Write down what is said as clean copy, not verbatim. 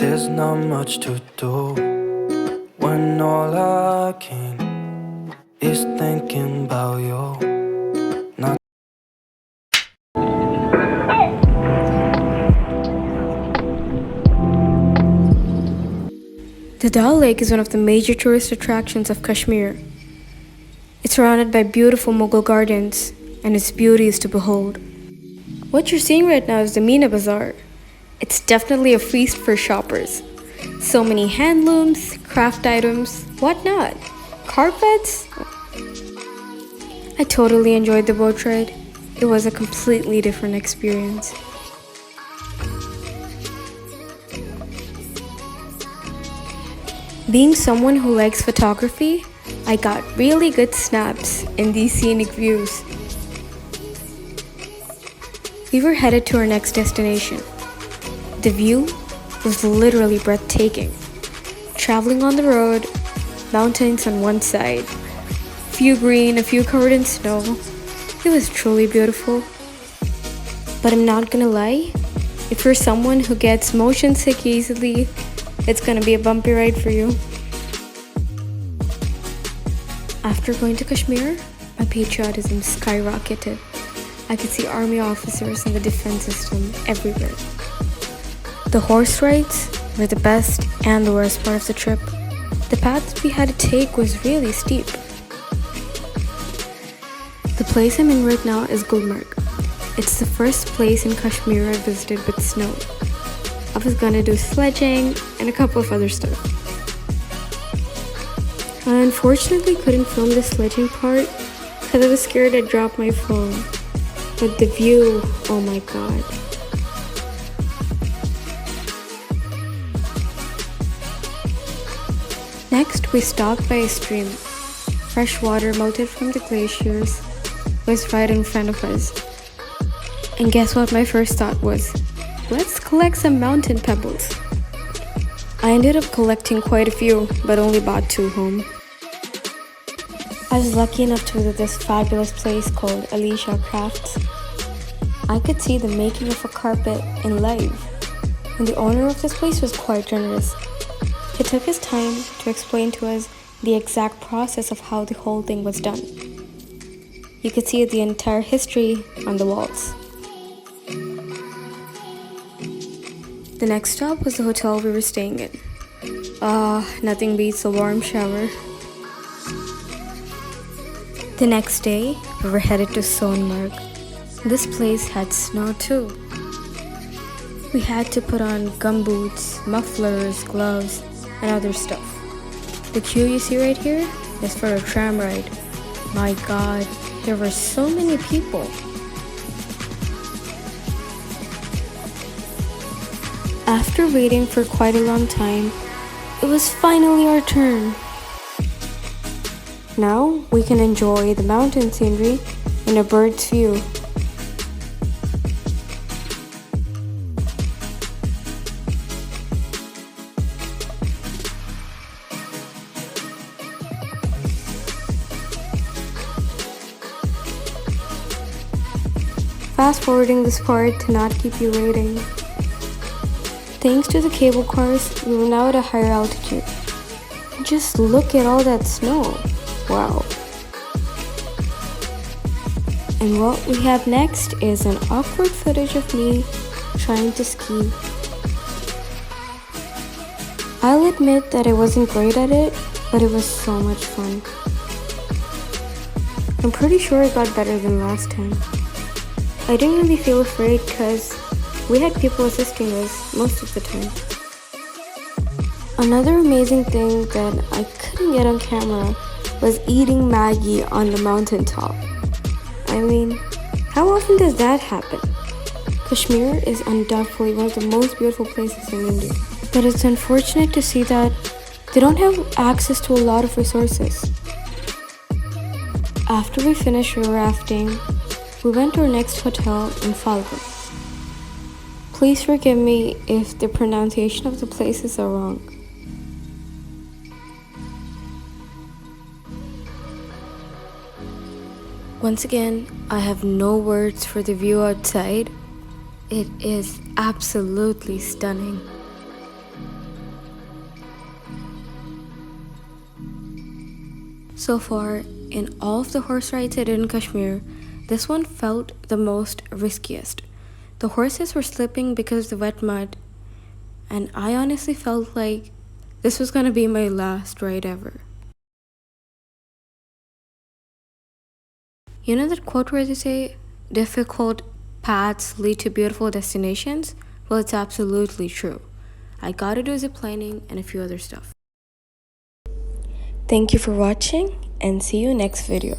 There's not much to do when all I can is thinking about you. Not The Dal Lake is one of the major tourist attractions of Kashmir. It's surrounded by beautiful Mughal gardens, and its beauty is to behold. What you're seeing right now is the Meena Bazaar. It's definitely a feast for shoppers. So many handlooms, craft items, whatnot. Carpets? I totally enjoyed the boat ride. It was a completely different experience. Being someone who likes photography, I got really good snaps in these scenic views. We were headed to our next destination. The view was literally breathtaking. Traveling on the road, mountains on one side, few green, a few covered in snow. It was truly beautiful. But I'm not gonna lie, if you're someone who gets motion sick easily, it's gonna be a bumpy ride for you. After going to Kashmir, my patriotism skyrocketed. I could see army officers in the defense system everywhere. The horse rides were the best and the worst part of the trip. The path we had to take was really steep. The place I'm in right now is Gulmarg. It's the first place in Kashmir I visited with snow. I was gonna do sledging and a couple of other stuff. I unfortunately couldn't film the sledging part because I was scared I'd drop my phone. But the view, oh my god. Next, we stopped by a stream. Fresh water melted from the glaciers was right in front of us. And guess what my first thought was? Let's collect some mountain pebbles. I ended up collecting quite a few, but only bought 2 home. I was lucky enough to visit this fabulous place called Alicia Crafts. I could see the making of a carpet in live, and the owner of this place was quite generous. He took his time to explain to us the exact process of how the whole thing was done. You could see the entire history on the walls. The next stop was the hotel we were staying in. Nothing beats a warm shower. The next day, we were headed to Sonmarg. This place had snow too. We had to put on gumboots, mufflers, gloves, and other stuff. The queue you see right here is for a tram ride. My god, there were so many people. After waiting for quite a long time, it was finally our turn. Now we can enjoy the mountain scenery in a bird's view. Fast forwarding this part to not keep you waiting. Thanks to the cable cars, we were now at a higher altitude. Just look at all that snow. Wow. And what we have next is an awkward footage of me trying to ski. I'll admit that I wasn't great at it, but it was so much fun. I'm pretty sure I got better than last time. I didn't really feel afraid because we had people assisting us most of the time. Another amazing thing that I couldn't get on camera was eating Maggie on the mountaintop. I mean, how often does that happen? Kashmir is undoubtedly one of the most beautiful places in India, but it's unfortunate to see that they don't have access to a lot of resources. After we finished river rafting, we went to our next hotel in Falguni. Please forgive me if the pronunciation of the places are wrong. Once again, I have no words for the view outside. It is absolutely stunning. So far, in all of the horse rides I did in Kashmir, this one felt the most riskiest. The horses were slipping because of the wet mud, and I honestly felt like this was gonna be my last ride ever. You know that quote where they say, difficult paths lead to beautiful destinations? Well, it's absolutely true. I gotta do ziplining and a few other stuff. Thank you for watching and see you next video.